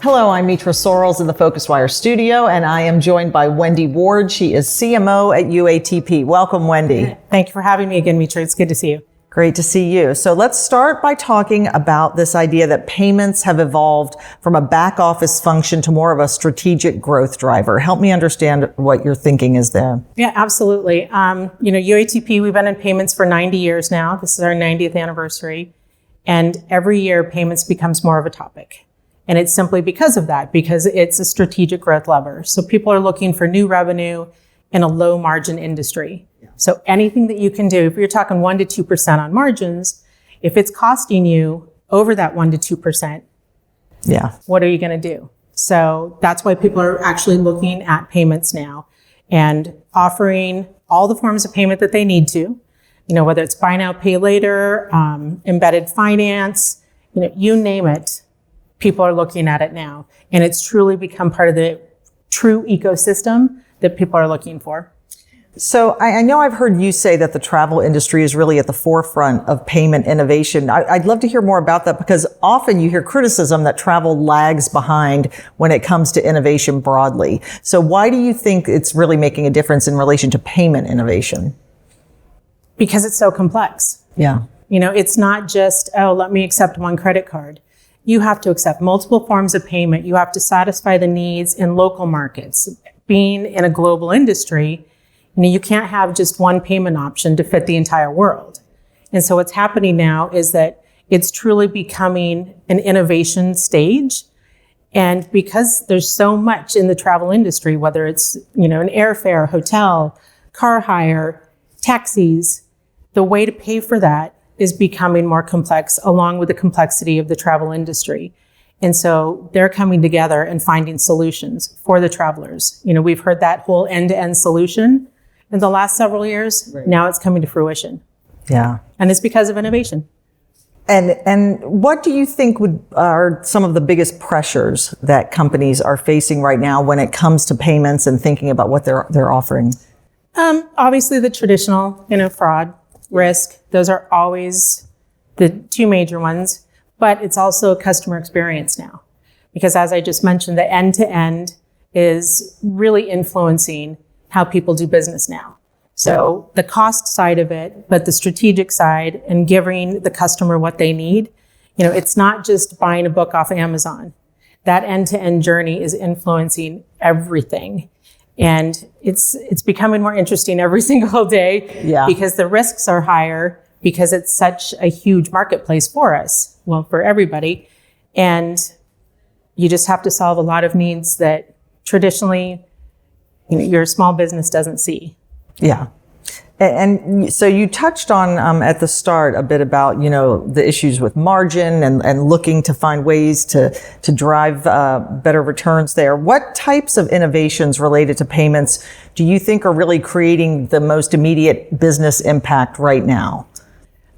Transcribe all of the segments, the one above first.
Hello, I'm Mitra Sorrells in the PhocusWire studio, and I am joined by Wendy Ward. She is CMO at UATP. Welcome, Wendy. Thank you for having me again, Mitra. It's good to see you. Great to see you. So let's start by talking about this idea that payments have evolved from a back office function to more of a strategic growth driver. Help me understand what your thinking is there. Yeah, absolutely. UATP, we've been in payments for 90 years now. This is our 90th anniversary. And every year, payments becomes more of a topic. And it's simply because of that, because it's a strategic growth lever. So people are looking for new revenue in a low margin industry. So anything that you can do, if you're talking 1% to 2% on margins, if it's costing you over that 1% to 2%, what are you going to do? So that's why people are actually looking at payments now and offering all the forms of payment that they need to, whether it's buy now, pay later, embedded finance, you name it. People are looking at it now, and it's truly become part of the true ecosystem that people are looking for. So I know I've heard you say that the travel industry is really at the forefront of payment innovation. I'd love to hear more about that, because often you hear criticism that travel lags behind when it comes to innovation broadly. So why do you think it's really making a difference in relation to payment innovation? Because it's so complex. Yeah. It's not just, let me accept one credit card. You have to accept multiple forms of payment. You have to satisfy the needs in local markets. Being in a global industry, you can't have just one payment option to fit the entire world. And so what's happening now is that it's truly becoming an innovation stage. And because there's so much in the travel industry, whether it's, an airfare, hotel, car hire, taxis, the way to pay for that is becoming more complex, along with the complexity of the travel industry. And so they're coming together and finding solutions for the travelers. We've heard that whole end-to-end solution in the last several years. Right. Now it's coming to fruition. Yeah. And it's because of innovation. And what do you think are some of the biggest pressures that companies are facing right now when it comes to payments and thinking about what they're offering? Obviously the traditional, fraud, risk, those are always the two major ones, but it's also a customer experience now. Because as I just mentioned, the end-to-end is really influencing how people do business now. So the cost side of it, but the strategic side and giving the customer what they need, it's not just buying a book off of Amazon. That end-to-end journey is influencing everything. And it's becoming more interesting every single day because the risks are higher, because it's such a huge marketplace for us, for everybody. And you just have to solve a lot of needs that traditionally, your small business doesn't see. Yeah. And so you touched on at the start a bit about, the issues with margin and looking to find ways to drive better returns there. What types of innovations related to payments do you think are really creating the most immediate business impact right now?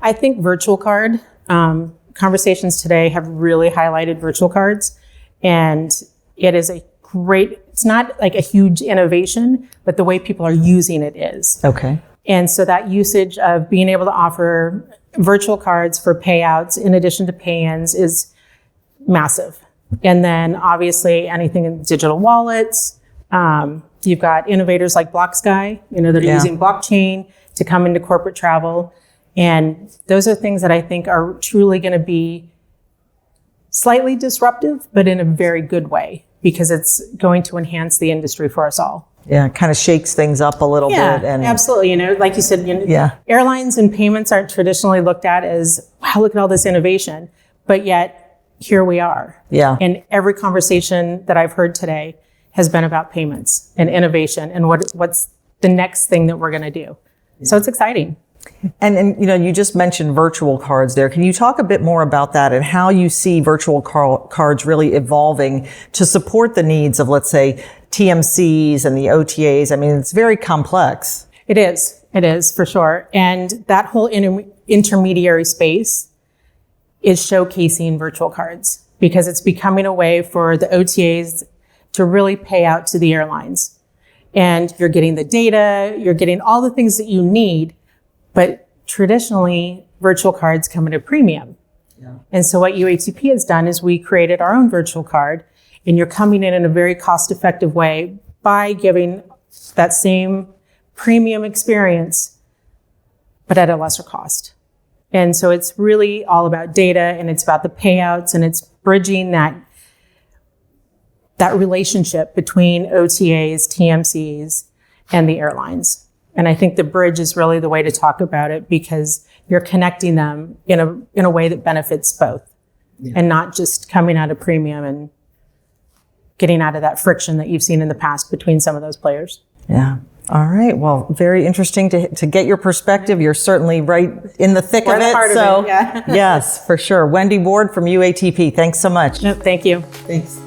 I think virtual card conversations today have really highlighted virtual cards, and it is it's not like a huge innovation, but the way people are using it is. Okay. And so that usage of being able to offer virtual cards for payouts in addition to pay-ins is massive. And then obviously anything in digital wallets. You've got innovators like BlockSky, that are using blockchain to come into corporate travel. And those are things that I think are truly going to be slightly disruptive, but in a very good way, because it's going to enhance the industry for us all. Yeah, it kind of shakes things up a little bit. And absolutely. Like you said, airlines and payments aren't traditionally looked at as, wow, look at all this innovation. But yet, here we are. Yeah. And every conversation that I've heard today has been about payments and innovation and what's the next thing that we're going to do. Yeah. So it's exciting. And you just mentioned virtual cards there. Can you talk a bit more about that and how you see virtual cards really evolving to support the needs of, let's say, TMCs and the OTAs? I mean, it's very complex. It is for sure. And that whole intermediary space is showcasing virtual cards, because it's becoming a way for the OTAs to really pay out to the airlines. And you're getting the data, you're getting all the things that you need, but traditionally virtual cards come at a premium. Yeah. And so what UATP has done is we created our own virtual card, and you're coming in a very cost-effective way by giving that same premium experience, but at a lesser cost. And so it's really all about data, and it's about the payouts, and it's bridging that relationship between OTAs, TMCs, and the airlines. And I think the bridge is really the way to talk about it, because you're connecting them in a way that benefits both, and not just coming at a premium and getting out of that friction that you've seen in the past between some of those players. Yeah. All right. Well, very interesting to get your perspective. You're certainly right in the thick of it. So, yeah. Yes, for sure. Wendy Ward from UATP. Thanks so much. Thank you. Thanks.